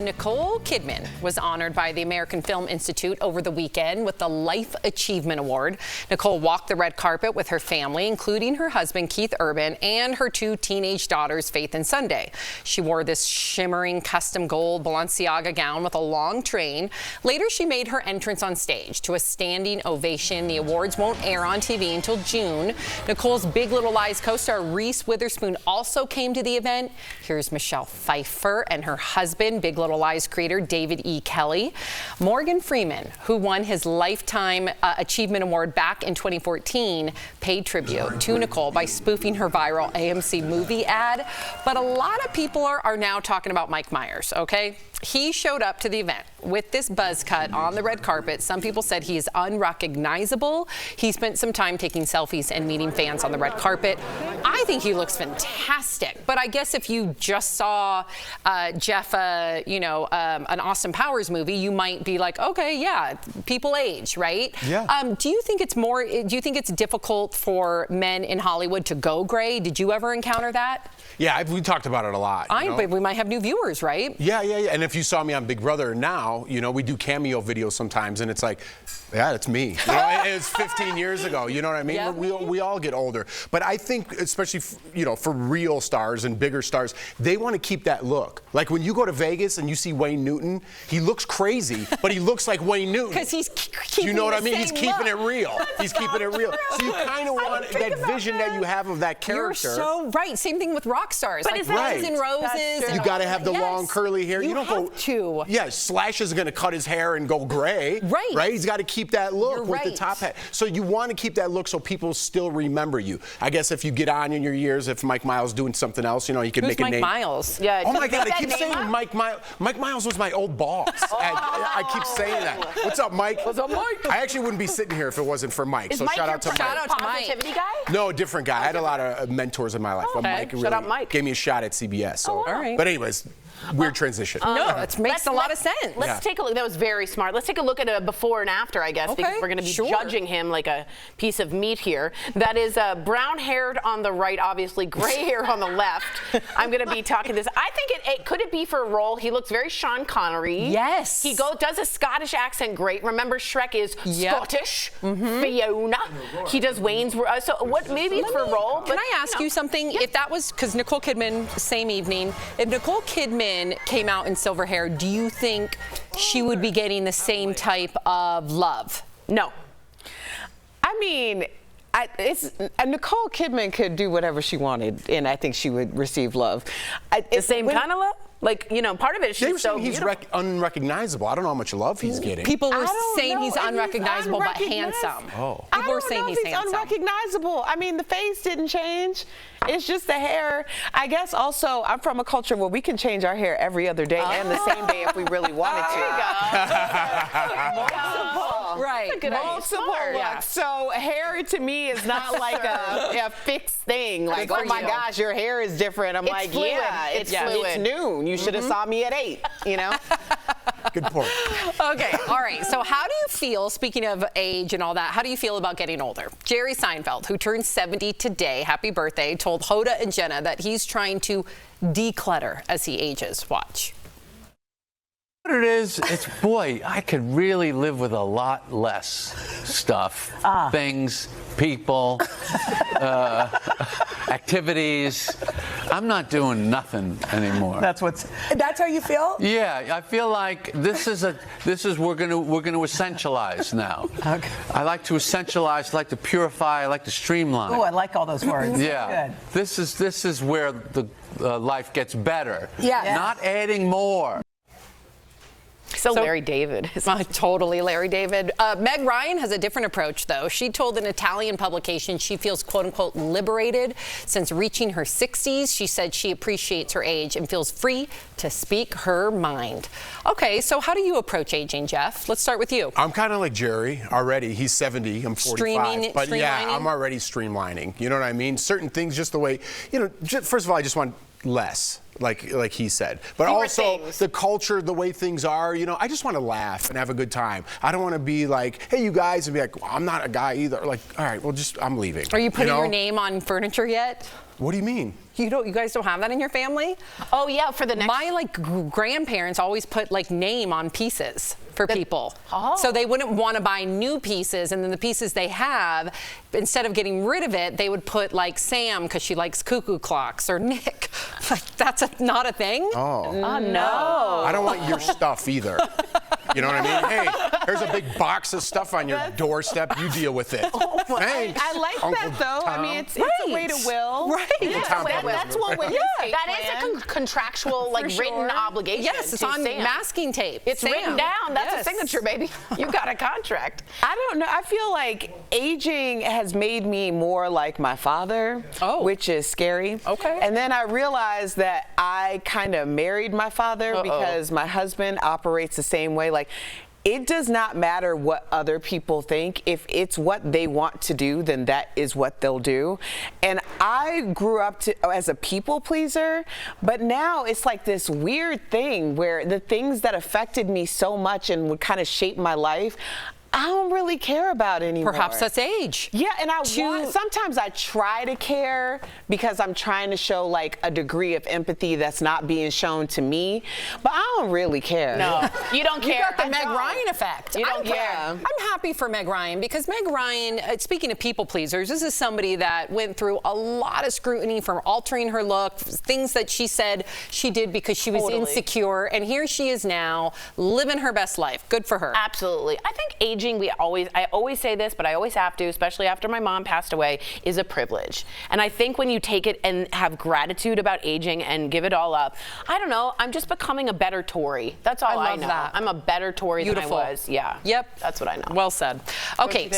Nicole Kidman was honored by the American Film Institute over the weekend with the Life Achievement Award. Nicole walked the red carpet with her family, including her husband, Keith Urban, and her two teenage daughters, Faith and Sunday. She wore this shimmering custom gold Balenciaga gown with a long train. Later, she made her entrance on stage to a standing ovation. The awards won't air on TV until June. Nicole's Big Little Lies co-star Reese Witherspoon also came to the event. Here's Michelle Pfeiffer and her husband, Big Little Lies creator David E. Kelley. Morgan Freeman, who won his Lifetime Achievement Award back in 2014, paid tribute to Nicole by spoofing her viral AMC movie ad. But a lot of people are now talking about Mike Myers, okay? He showed up to the event with this buzz cut on the red carpet. Some people said he is unrecognizable. He spent some time taking selfies and meeting fans on the red carpet. I think he looks fantastic. But I guess if you just saw Jeff, an Austin Powers movie, you might be like, okay, yeah, people age, right? Yeah. Do you think it's difficult for men in Hollywood to go gray? Did you ever encounter that? Yeah, we talked about it a lot. But we might have new viewers, right? Yeah. And if you saw me on Big Brother now, we do cameo videos sometimes, and it's like, yeah, it's me. It's 15 years ago. You know what I mean? Yeah. We all get older. But I think, especially, for real stars and bigger stars, they want to keep that look. Like when you go to Vegas and you see Wayne Newton, he looks crazy, but he looks like Wayne Newton. Because he's keeping You know what I mean? the He's same keeping look. it real. He's keeping it real. So you kind of want that vision that you have of that character. You're so right. Same thing with rock stars. But like is that Guns N' Roses. You got to have the long curly hair. You don't have go to. Yeah, Slash is going to cut his hair and go gray. Right. Right? He's got to keep that look You're with the right. top hat. So you want to keep that look so people still remember you. I guess if you get on in your years, if Mike Miles doing something else, he could make a name. Who's Mike Miles? Yeah. Oh my God, I keep That saying name Mike Miles. Mike Miles was my old boss. I keep saying that. What's up, Mike? What's up, Mike? I actually wouldn't be sitting here if it wasn't for Mike. Is So Mike shout your out to Mike. Shout out to Mike. positivity guy? No, a different guy. I had a lot of mentors in my life. But Okay. Mike Shout really out Mike. gave me a shot at CBS. So. All right. But anyways, weird transition. No, it makes a lot of sense. Let's take a look. That was very smart. Let's take a look at a before and after, I guess, because we're going to be judging him like a piece of meat here. That is brown-haired on the right, obviously, gray hair on the left. I'm going to be talking this. I think could it be for a role? He looks very Sean Connery. Yes. He does a Scottish accent great. Remember, Shrek is Scottish. Fiona. He does Wayne's. So what? Maybe it's for a role. Can I ask you something? If that was because Nicole Kidman, same evening, if Nicole Kidman came out in silver hair, do you think she would be getting the same type of love? No. I mean, Nicole Kidman could do whatever she wanted, and I think she would receive love. The same kind of love? Like, part of it is They were she's so saying he's beautiful. unrecognizable. I don't know how much love he's getting. People were don't saying know he's if he's unrecognizable but handsome. Oh. People were saying he's handsome. Unrecognizable. I mean, the face didn't change. It's just the hair. I guess also I'm from a culture where we can change our hair every other day and the same day if we really wanted to. Multiple. Right. Multiple looks. So hair to me is not like a fixed thing. Like, oh my gosh, your hair is different. I'm like, fluid. yeah, It's fluid. It's noon. You should have saw me at 8. Good point. Okay, all right. So how do you feel, speaking of age and all that, how do you feel about getting older? Jerry Seinfeld, who turned 70 today, happy birthday, told Hoda and Jenna that he's trying to declutter as he ages. Watch. What it is, boy, I could really live with a lot less stuff, things, people, activities. I'm not doing nothing anymore. That's how you feel? Yeah, I feel like we're going to essentialize now. Okay. I like to essentialize, I like to purify, I like to streamline. Oh, I like all those words. Yeah. Good. This is where the life gets better. Yeah. Not adding more. So Larry David. Totally Larry David. Meg Ryan has a different approach, though. She told an Italian publication she feels, quote unquote, liberated since reaching her 60s. She said she appreciates her age and feels free to speak her mind. Okay, so how do you approach aging, Jeff? Let's start with you. I'm kind of like Jerry already. He's 70. I'm 45. But yeah, I'm already streamlining. You know what I mean? Certain things, just the way, first of all, I just want less. Like he said. But Fewer also things. the culture, the way things are, I just want to laugh and have a good time. I don't want to be like, hey, you guys, and be like, well, I'm not a guy either. Like, all right, well, I'm leaving. Are you putting your name on furniture yet? What do you mean? You guys don't have that in your family? Oh yeah, for the next. My grandparents always put like name on pieces for people. Oh. So they wouldn't want to buy new pieces, and then the pieces they have, instead of getting rid of it, they would put like Sam because she likes cuckoo clocks, or Nick. Like that's not a thing. Oh no. I don't want your stuff either. You know what I mean? Hey, here's a big box of stuff on your doorstep. You deal with it. Thanks. I like Uncle that though. Tom. I mean, it's a way to will. Right. Yeah, Tom that's one way. Yeah. That is a contractual, like written obligation. Yes, it's on Sam. masking tape. It's written down. That's Yes. a signature, baby. You got a contract. I don't know. I feel like aging has made me more like my father, which is scary. Okay. And then I realized that I kind of married my father because my husband operates the same way. Like, it does not matter what other people think. If it's what they want to do, then that is what they'll do. And I grew up as a people pleaser, but now it's like this weird thing where the things that affected me so much and would kind of shape my life, I don't really care about anymore. Perhaps that's age. Yeah, and sometimes I try to care because I'm trying to show like a degree of empathy that's not being shown to me, but I don't really care. No, you don't care. You got the Meg Ryan effect. You don't care. I'm happy for Meg Ryan because Meg Ryan, speaking of people pleasers, this is somebody that went through a lot of scrutiny from altering her look, things that she said she did because she was insecure, and here she is now living her best life. Good for her. Absolutely. I think aging, I always say this, but I always have to, especially after my mom passed away, is a privilege. And I think when you take it and have gratitude about aging and give it all up, I don't know, I'm just becoming a better Tory. That's all I know. That. I'm a better Tory than I was. Yeah. Yep. That's what I know. Well said. Okay.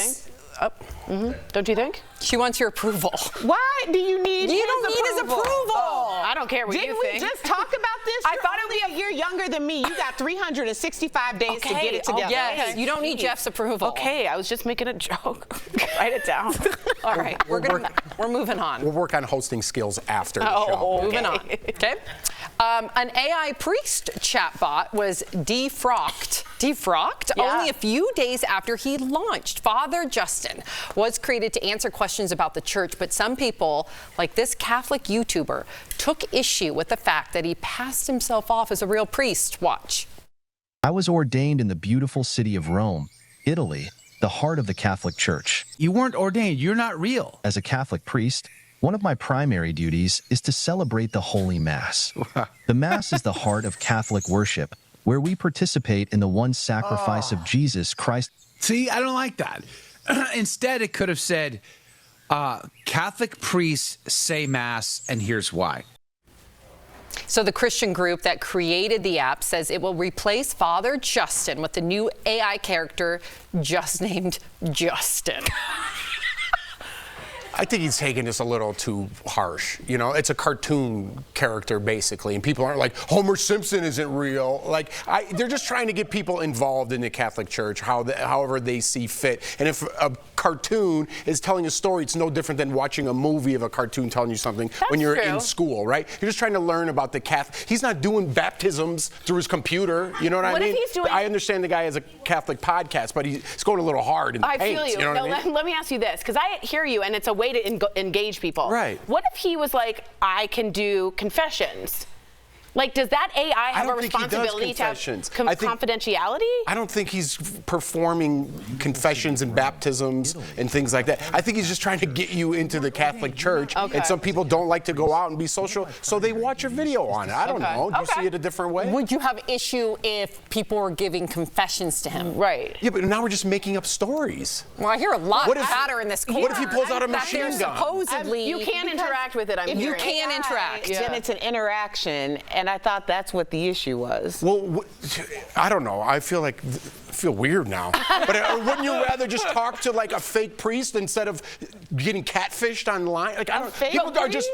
Don't you think? She wants your approval. Why do you need You don't need his approval. I don't care what Didn't you we think. just talk about this? I thought it would be a year younger than me. You got 365 days to get it together. Yes, you don't need Jeff's approval. Okay, I was just making a joke. Write it down. All right, we're moving on. We'll work on hosting skills after the show. Moving on. Okay. An AI priest chatbot was defrocked only a few days after he launched. Father Justin was created to answer questions about the church, but some people, like this Catholic YouTuber, took issue with the fact that he passed himself off as a real priest. Watch. I was ordained in the beautiful city of Rome, Italy, the heart of the Catholic Church. You weren't ordained. You're not real. As a Catholic priest, one of my primary duties is to celebrate the Holy Mass. The Mass is the heart of Catholic worship, where we participate in the one sacrifice of Jesus Christ. See, I don't like that. Instead, it could have said, Catholic priests say Mass, and here's why. So the Christian group that created the app says it will replace Father Justin with the new AI character just named Justin. I think he's taking this a little too harsh. You know, it's a cartoon character basically, and people aren't like, Homer Simpson isn't real. Like, they're just trying to get people involved in the Catholic Church, however they see fit. And if a cartoon is telling a story, it's no different than watching a movie of a cartoon telling you something when you're in school, right? You're just trying to learn about the Catholic. He's not doing baptisms through his computer. You know what I mean? If he's doing? I understand the guy has a Catholic podcast, but he's going a little hard in the paint. I feel you. You know what I mean? Let me ask you this, because I hear you, and it's a way to engage people. Right. What if he was like, I can do confessions? Like, does that AI have a responsibility to have confidentiality? I don't think he's performing confessions and baptisms and things like that. I think he's just trying to get you into the Catholic Church. Okay. And some people don't like to go out and be social, so they watch a video on it. I don't know. Do you see it a different way? Would you have issue if people were giving confessions to him? Right. Yeah, but now we're just making up stories. Well, I hear a lot of chatter in this corner. What if he pulls out a machine gun? Supposedly, you can interact with it. You can interact. Then it's an interaction, and I thought that's what the issue was. Well, I don't know. I feel weird now. But wouldn't you rather just talk to like a fake priest instead of getting catfished online? Like, people are just.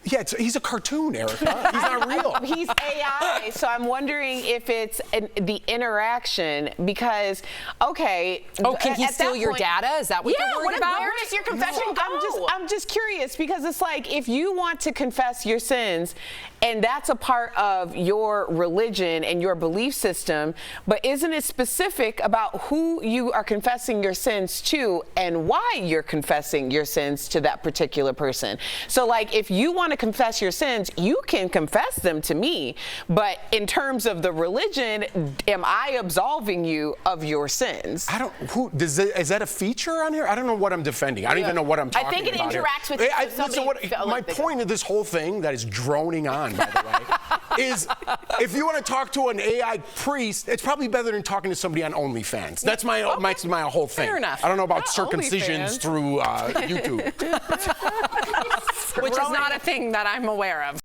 Yeah, he's a cartoon, Erica. He's not real. He's AI, so I'm wondering if it's the interaction because, okay. Oh, can he steal your data? Is that what you're worried about? Where does your confession go? I'm just curious because it's like if you want to confess your sins and that's a part of your religion and your belief system, but isn't it specific about who you are confessing your sins to and why you're confessing your sins to that particular person? So like, if you want to confess your sins, you can confess them to me, but in terms of the religion, am I absolving you of your sins? I don't, is that a feature on here? I don't know what I'm defending. I don't even know what I'm talking about. I think it interacts with my point of this whole thing that is droning on, by the way, is if you want to talk to an AI priest, it's probably better than talking to somebody on OnlyFans. That's my whole thing. Fair enough. I don't know about circumcisions through YouTube. Which is not a thing that I'm aware of.